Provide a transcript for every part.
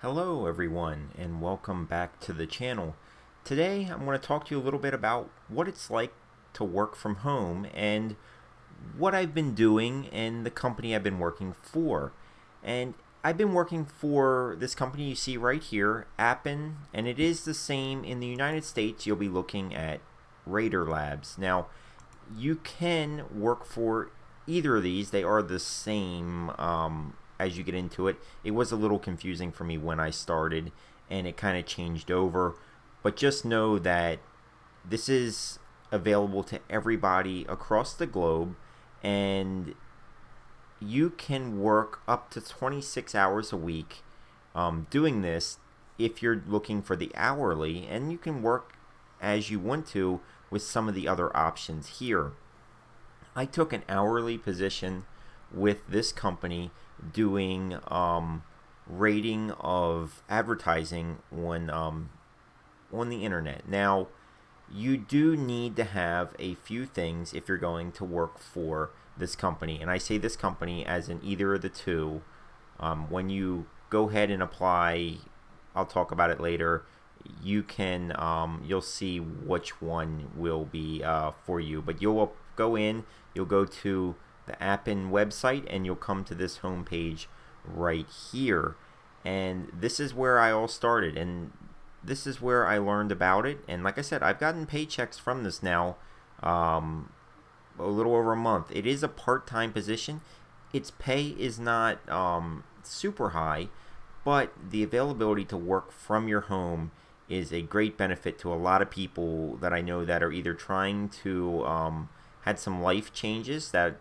Hello everyone and welcome back to the channel. Today I'm going to talk to you a little bit about what it's like to work from home and what I've been doing and the company I've been working for. And I've been working for this company you see right here, Appen, and it is the same in the United States. You'll be looking at RaterLabs. Now, you can work for either of these. They are the same as you get into it. It was a little confusing for me when I started, and it kind of changed over. But just know that this is available to everybody across the globe, and you can work up to 26 hours a week doing this if you're looking for the hourly, and you can work as you want to with some of the other options here. I took an hourly position with this company doing rating of advertising on the internet. Now, you do need to have a few things if you're going to work for this company, and I say this company as in either of the two. When you go ahead and apply, I'll talk about it later. You'll see which one will be for you, but you'll go in, you'll go to the Appen website, and you'll come to this home page right here, and this is where I all started, and this is where I learned about it. And like I said, I've gotten paychecks from this now a little over a month. It is a part-time position. Its pay is not super high, but the availability to work from your home is a great benefit to a lot of people that I know that are either trying to had some life changes that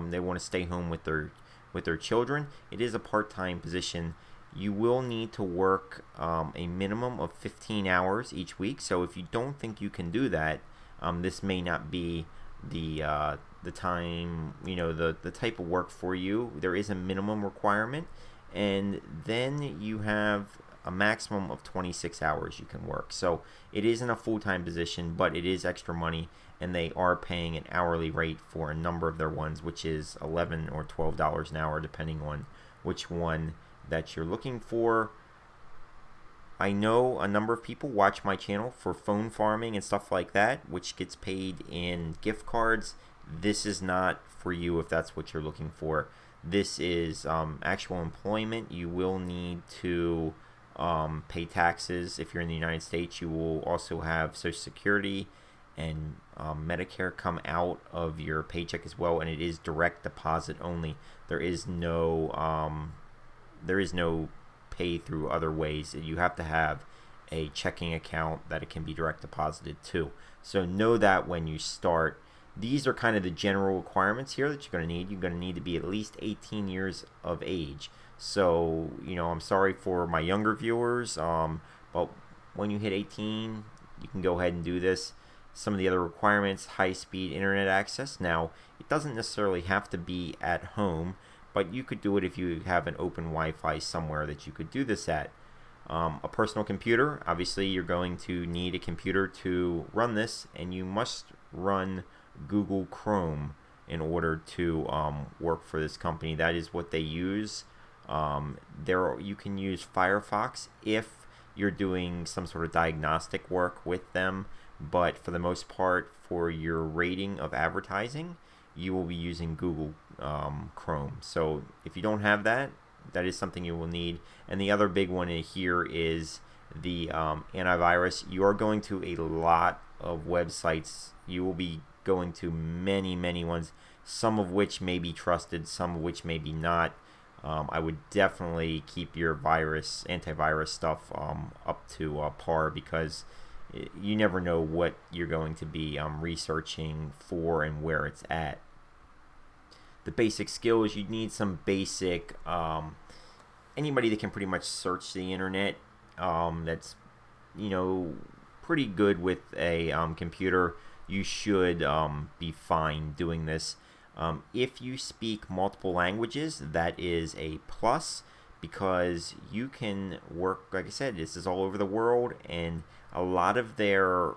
they want to stay home with their children. It is a part-time position. You will need to work a minimum of 15 hours each week. So if you don't think you can do that, this may not be the time, the type of work for you. There is a minimum requirement, and then you have a maximum of 26 hours you can work. So it isn't a full-time position, but it is extra money, and they are paying an hourly rate for a number of their ones, which is $11 or $12 an hour, depending on which one that you're looking for. I know a number of people watch my channel for phone farming and stuff like that, which gets paid in gift cards. This is not for you if that's what you're looking for. This is actual employment. You will need to pay taxes if you're in the United States. You will also have Social Security and Medicare come out of your paycheck as well, and it is direct deposit only. There is no pay through other ways. You have to have a checking account that it can be direct deposited to. So know that when you start. These are kind of the general requirements here that you're going to need. You're going to need to be at least 18 years of age. So, I'm sorry for my younger viewers, but when you hit 18, you can go ahead and do this. Some of the other requirements: high-speed internet access. Now, it doesn't necessarily have to be at home, but you could do it if you have an open Wi-Fi somewhere that you could do this at. A personal computer. Obviously, you're going to need a computer to run this, and you must run Google Chrome in order to work for this company. That is what they use. You can use Firefox if you're doing some sort of diagnostic work with them, but for the most part, for your rating of advertising, you will be using Google Chrome. So if you don't have that, that is something you will need. And the other big one in here is the antivirus. You are going to a lot of websites. You will be going to many ones, some of which may be trusted, some of which may be not. I would definitely keep your antivirus stuff up to par, because you never know what you're going to be researching for and where it's at. The basic skills: you need some basic, anybody that can pretty much search the internet, that's pretty good with a computer, you should be fine doing this. If you speak multiple languages, that is a plus, because you can work, like I said, this is all over the world, and a lot of the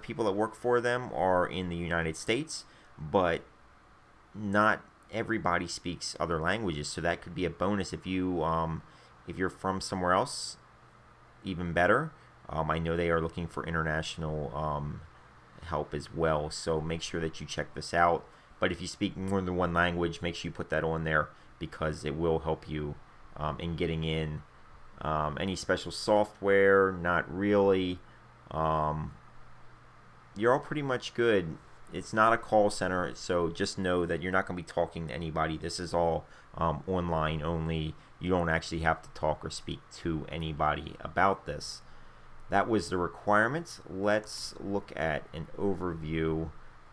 people that work for them are in the United States, but not everybody speaks other languages, so that could be a bonus if you If you're from somewhere else, even better. I know they are looking for international help as well, so make sure that you check this out. But if you speak more than one language, make sure you put that on there because it will help you in getting in. Any special software, not really. You're all pretty much good. It's not a call center, so just know that you're not going to be talking to anybody. This is all online only. You don't actually have to talk or speak to anybody about this. That was the requirements. Let's look at an overview.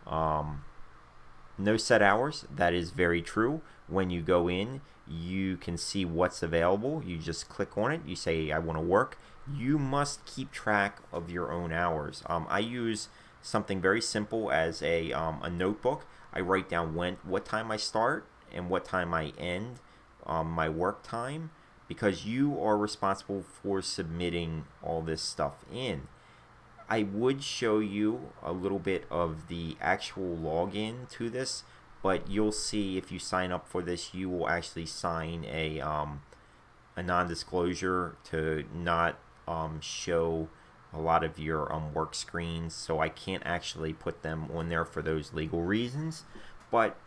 No set hours. That is very true. When you go in, you can see what's available. You just click on it. You say, I want to work. You must keep track of your own hours. I use something very simple as a notebook. I write down what time I start and what time I end my work time, because you are responsible for submitting all this stuff in. I would show you a little bit of the actual login to this, but you'll see if you sign up for this, you will actually sign a non-disclosure to not show a lot of your work screens, so I can't actually put them on there for those legal reasons. But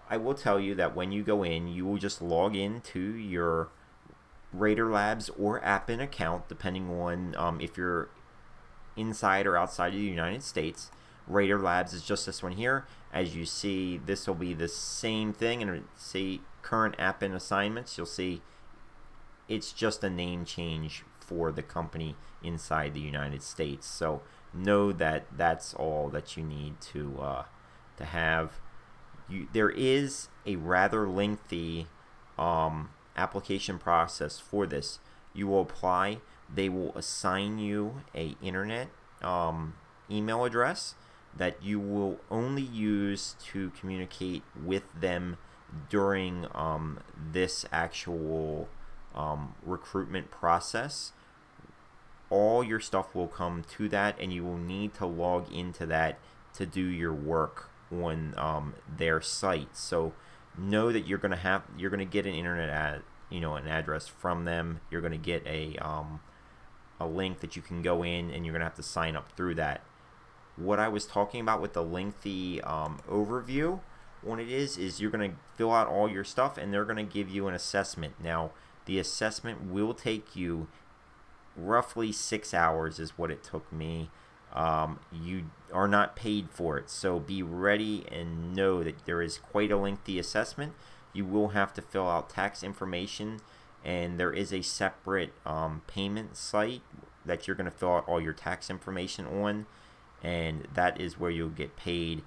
I will tell you that when you go in, you will just log into your RaterLabs or Appen account, depending on if you're inside or outside of the United States. RaterLabs is just this one here. As you see, this will be the same thing, and see current Appen assignments. You'll see it's just a name change for the company inside the United States. So know that that's all that you need to have. There is a rather lengthy application process for this. You will apply. They will assign you a internet email address that you will only use to communicate with them during this actual recruitment process. All your stuff will come to that, and you will need to log into that to do your work on their site. So know that you're gonna get an internet an address from them. You're gonna get a link that you can go in, and you're gonna have to sign up through that. What I was talking about with the lengthy overview, what it is you're gonna fill out all your stuff, and they're gonna give you an assessment. Now, the assessment will take you roughly 6 hours is what it took me. You are not paid for it, so be ready and know that there is quite a lengthy assessment. You will have to fill out tax information, and there is a separate payment site that you're going to fill out all your tax information on, and that is where you'll get paid.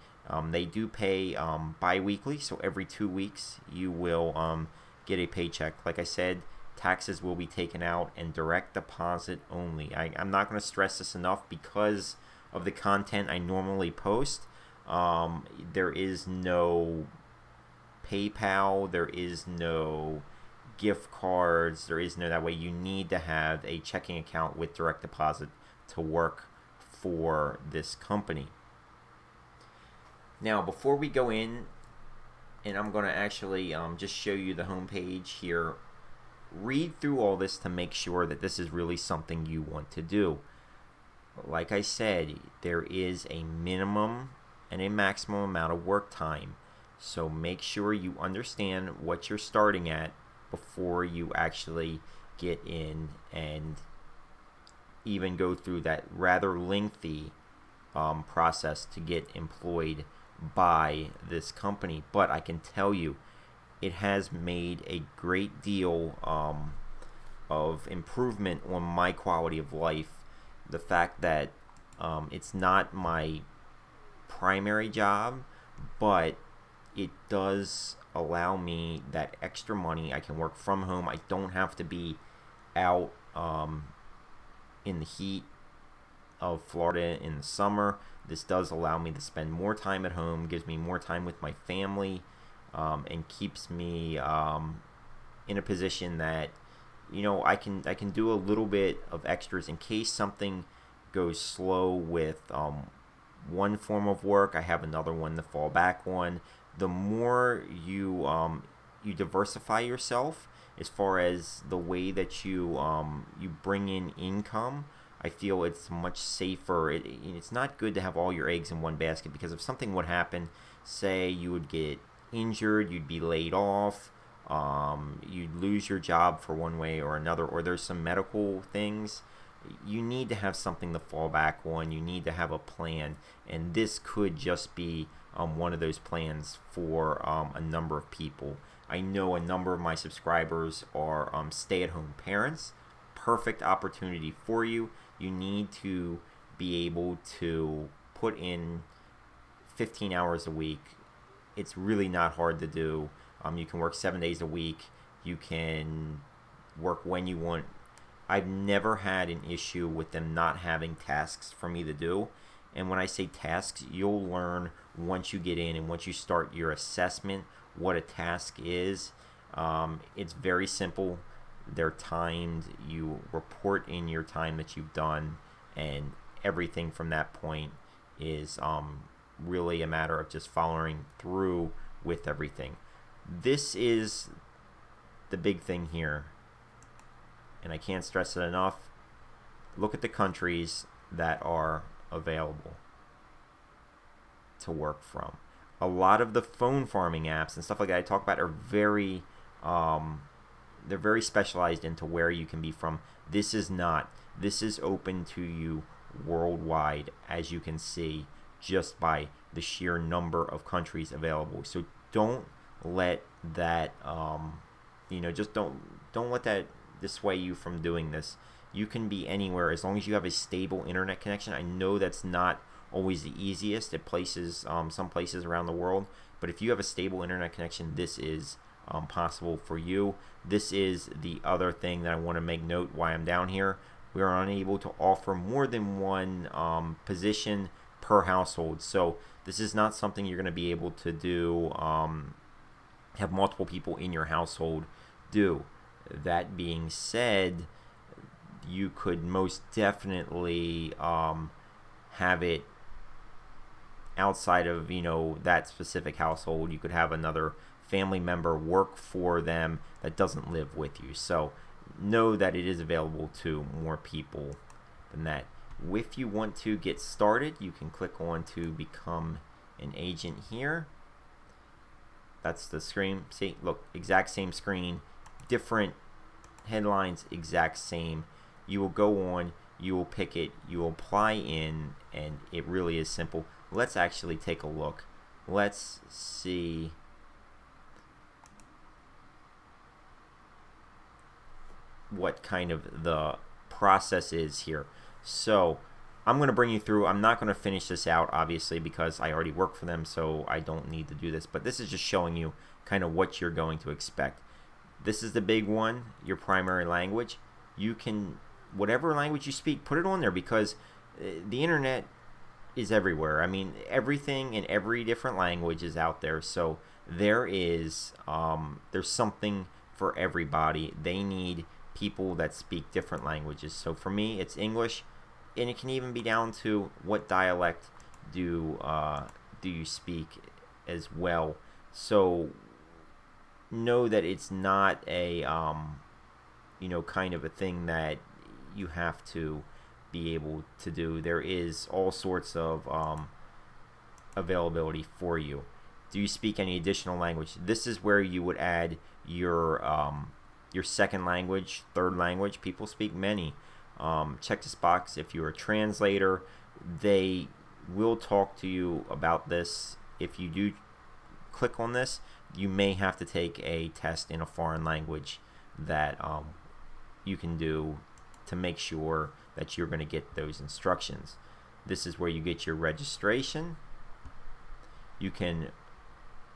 They do pay bi-weekly, so every 2 weeks you will get a paycheck. Like I said, taxes will be taken out and direct deposit only. I'm not going to stress this enough because of the content I normally post. There is no PayPal, there is no gift cards, there is no that way. You need to have a checking account with direct deposit to work for this company. Now, before we go in, and I'm going to actually just show you the homepage here, read through all this to make sure that this is really something you want to do. Like I said, there is a minimum and a maximum amount of work time. So make sure you understand what you're starting at before you actually get in and even go through that rather lengthy process to get employed by this company. But I can tell you, it has made a great deal of improvement on my quality of life. The fact that it's not my primary job, but it does allow me that extra money. I can work from home. I don't have to be out in the heat of Florida in the summer. This does allow me to spend more time at home, gives me more time with my family, and keeps me in a position that I can do a little bit of extras in case something goes slow with one form of work. I have another one to fall back on. The more you diversify yourself as far as the way that you bring in income, I feel it's much safer. It's not good to have all your eggs in one basket, because if something would happen, say you would get injured, you'd be laid off, you'd lose your job for one way or another, or there's some medical things, you need to have something to fall back on. You need to have a plan, and this could just be one of those plans for a number of people. I know a number of my subscribers are stay-at-home parents. Perfect opportunity for you. You need to be able to put in 15 hours a week. It's really not hard to do. You can work 7 days a week. You can work when you want. I've never had an issue with them not having tasks for me to do. And when I say tasks, you'll learn once you get in and once you start your assessment what a task is. It's very simple. They're timed. You report in your time that you've done, and everything from that point is really a matter of just following through with everything. This is the big thing here, and I can't stress it enough. Look at the countries that are available to work from. A lot of the phone farming apps and stuff like that I talk about are very they're very specialized into where you can be from. This is not. This is open to you worldwide, as you can see just by the sheer number of countries available. So don't let that just don't let that dissuade you from doing this. You can be anywhere as long as you have a stable internet connection. I know that's not always the easiest at places, some places around the world, but if you have a stable internet connection, this is possible for you. This is the other thing that I want to make note why I'm down here. We are unable to offer more than one position per household. So this is not something you're going to be able to do, have multiple people in your household do. That being said, you could most definitely have it outside of that specific household. You could have another family member work for them that doesn't live with you. So know that it is available to more people than that. If you want to get started, you can click on to become an agent here. That's the screen. See, look, exact same screen, different headlines, exact same. You will go on, you will pick it, you will apply in, and it really is simple. Let's actually take a look. Let's see what kind of the process is here. So I'm going to bring you through. I'm not going to finish this out, obviously, because I already work for them, so I don't need to do this. But this is just showing you kind of what you're going to expect. This is the big one, your primary language. You can, whatever language you speak, put it on there, because the internet is everywhere. I mean, everything in every different language is out there. So there's something for everybody. They need people that speak different languages. So for me, it's English, and it can even be down to what dialect do you speak as well. So know that it's not a kind of a thing that you have to be able to do. There is all sorts of availability for you. Do you speak any additional language? This is where you would add your second language, third language. People speak many. Check this box. If you're a translator, they will talk to you about this. If you do click on this, you may have to take a test in a foreign language that you can do to make sure that you're going to get those instructions. This is where you get your registration. You can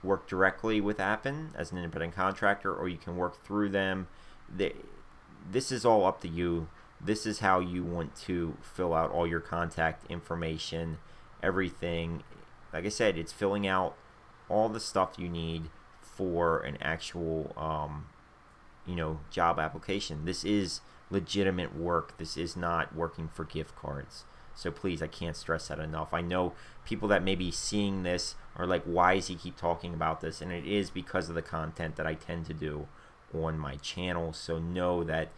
work directly with Appen as an independent contractor, or you can work through them. This is all up to you. This is how you want to fill out all your contact information, everything. Like I said, it's filling out all the stuff you need for an actual job application. This is legitimate work. This is not working for gift cards. So please, I can't stress that enough. I know people that may be seeing this are like, why does he keep talking about this? And it is because of the content that I tend to do on my channel. So know that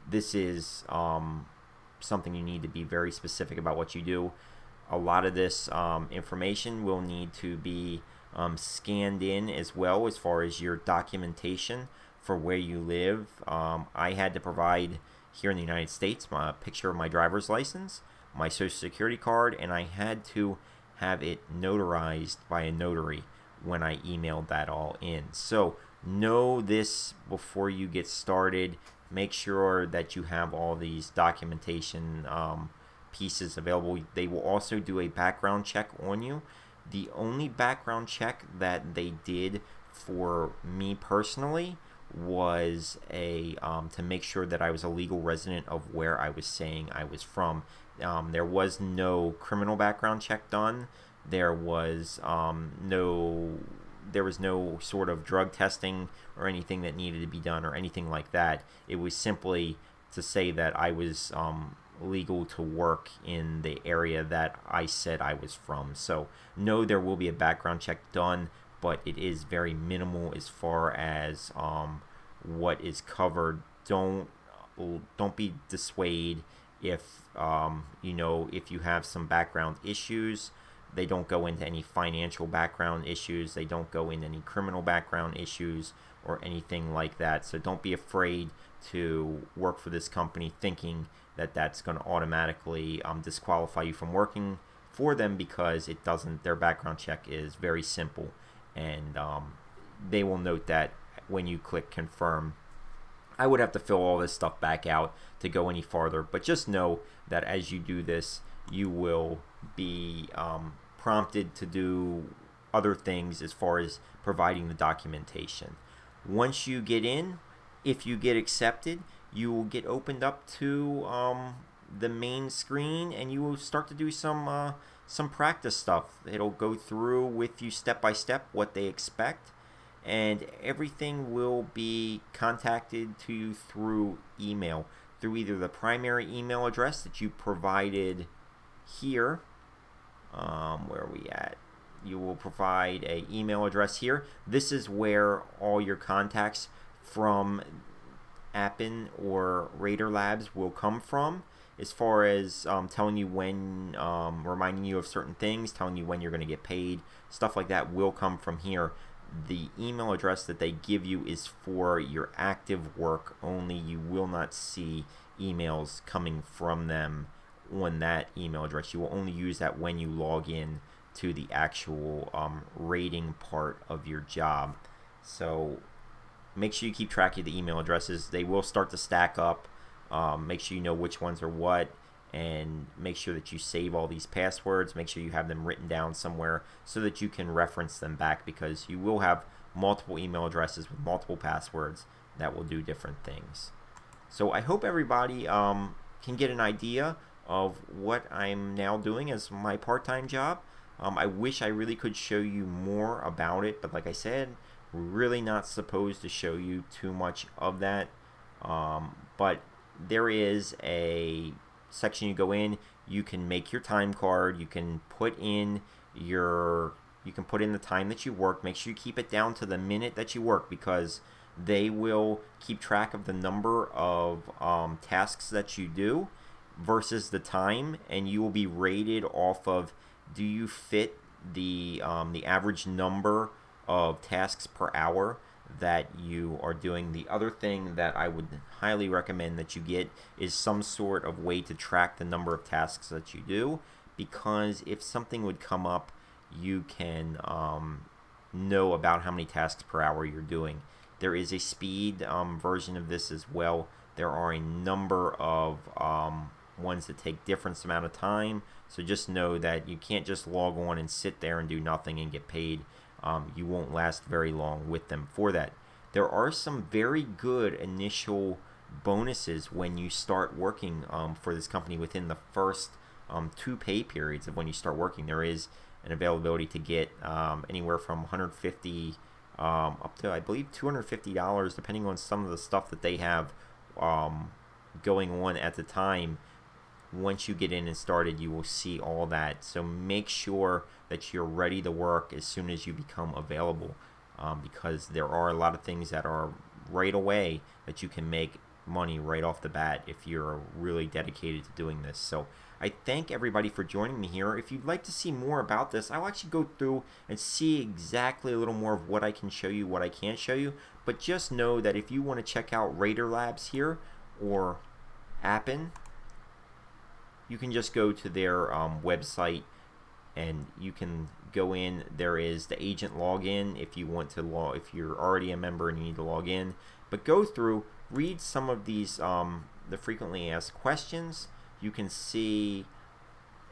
this is something you need to be very specific about what you do. A lot of this information will need to be scanned in as well, as far as your documentation for where you live. I had to provide here in the United States a picture of my driver's license, my social security card, and I had to have it notarized by a notary when I emailed that all in. So know this before you get started. Make sure that you have all these documentation pieces available. They will also do a background check on you. The only background check that they did for me personally was to make sure that I was a legal resident of where I was saying I was from. There was no criminal background check done. There was no sort of drug testing or anything that needed to be done or anything like that. It was simply to say that I was legal to work in the area that I said I was from. So no, there will be a background check done, but it is very minimal as far as what is covered. Don't be dissuaded if if you have some background issues. They don't go into any financial background issues. They don't go into any criminal background issues or anything like that. So don't be afraid to work for this company thinking that that's going to automatically disqualify you from working for them, because it doesn't. Their background check is very simple, and they will note that when you click confirm. I would have to fill all this stuff back out to go any farther, but just know that as you do this, you will be prompted to do other things as far as providing the documentation. Once you get in, if you get accepted, you will get opened up to the main screen, and you will start to do some practice stuff. It'll go through with you step by step what they expect, and everything will be contacted to you through email, through either the primary email address that you provided here. Where are we at? You will provide a email address here. This is where all your contacts from Appen or RaterLabs will come from, as far as telling you when, reminding you of certain things, telling you when you're going to get paid, stuff like that will come from here. The email address that they give you is for your active work only. You will not see emails coming from them on that email address. You will only use that when you log in to the actual rating part of your job. So make sure you keep track of the email addresses. They will start to stack up. Make sure you know which ones are what, and make sure that you save all these passwords. Make sure you have them written down somewhere so that you can reference them back, because you will have multiple email addresses with multiple passwords that will do different things. So I hope everybody can get an idea of what I'm now doing as my part-time job. I wish I really could show you more about it, but like I said, we're really not supposed to show you too much of that. But there is a section you go in. You can make your time card. You can put in the time that you work. Make sure you keep it down to the minute that you work, because they will keep track of the number of tasks that you do versus the time, and you will be rated off of, do you fit the average number of tasks per hour that you are doing. The other thing that I would highly recommend that you get is some sort of way to track the number of tasks that you do, because if something would come up, you can know about how many tasks per hour you're doing. There is a speed version of this as well. There are a number of ones that take different amount of time, so just know that you can't just log on and sit there and do nothing and get paid. You won't last very long with them for that. There are some very good initial bonuses when you start working for this company within the first 2 pay periods of when you start working. There is an availability to get anywhere from $150 up to, I believe, $250, depending on some of the stuff that they have going on at the time. Once you get in and started, you will see all that. So make sure that you're ready to work as soon as you become available, because there are a lot of things that are right away that you can make money right off the bat if you're really dedicated to doing this. So I thank everybody for joining me here. If you'd like to see more about this, I'll actually go through and see exactly a little more of what I can show you, what I can't show you. But just know that if you want to check out RaterLabs here or Appen, you can just go to their website and you can go in. There is the agent login if you want to if you're already a member and you need to log in. But go through, read some of these the frequently asked questions. You can see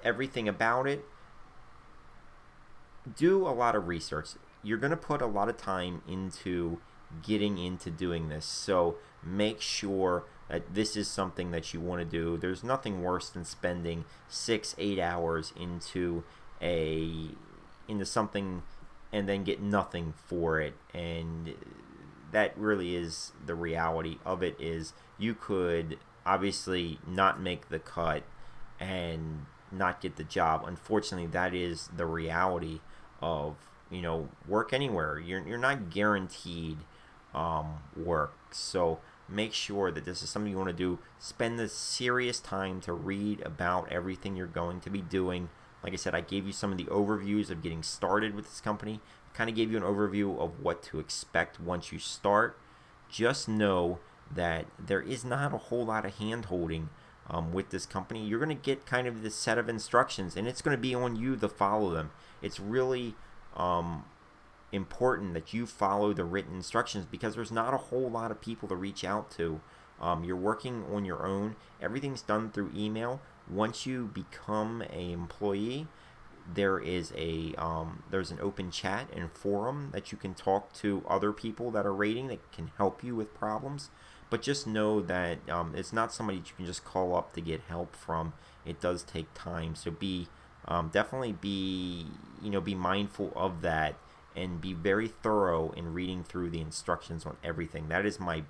everything about it. Do a lot of research. You're going to put a lot of time into getting into doing this, so make sure that this is something that you want to do. There's nothing worse than spending 6-8 hours into something and then get nothing for it, and that really is the reality of it. Is you could obviously not make the cut and not get the job. Unfortunately, that is the reality of, work anywhere. You're not guaranteed work. So make sure that this is something you want to do. Spend the serious time to read about everything you're going to be doing. Like I said, I gave you some of the overviews of getting started with this company. Kind of gave you an overview of what to expect once you start. Just know that there is not a whole lot of hand-holding with this company. You're going to get kind of this set of instructions, and it's going to be on you to follow them. It's really important that you follow the written instructions because there's not a whole lot of people to reach out to. You're working on your own. Everything's done through email. Once you become an employee, there's an open chat and forum that you can talk to other people that are rating that can help you with problems. But just know that it's not somebody that you can just call up to get help from. It does take time. So definitely be mindful of that and be very thorough in reading through the instructions on everything. That is my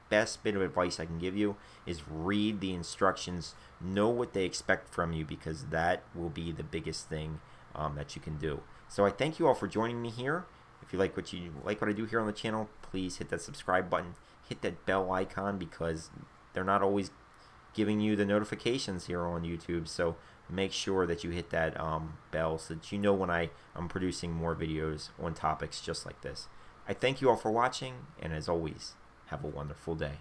best bit of advice I can give you, is read the instructions, know what they expect from you, because that will be the biggest thing that you can do. So I thank you all for joining me here. If you like what I do here on the channel, please hit that subscribe button, hit that bell icon, because they're not always giving you the notifications here on YouTube. So make sure that you hit that bell so that you know when I'm producing more videos on topics just like this. I thank you all for watching, and as always, have a wonderful day.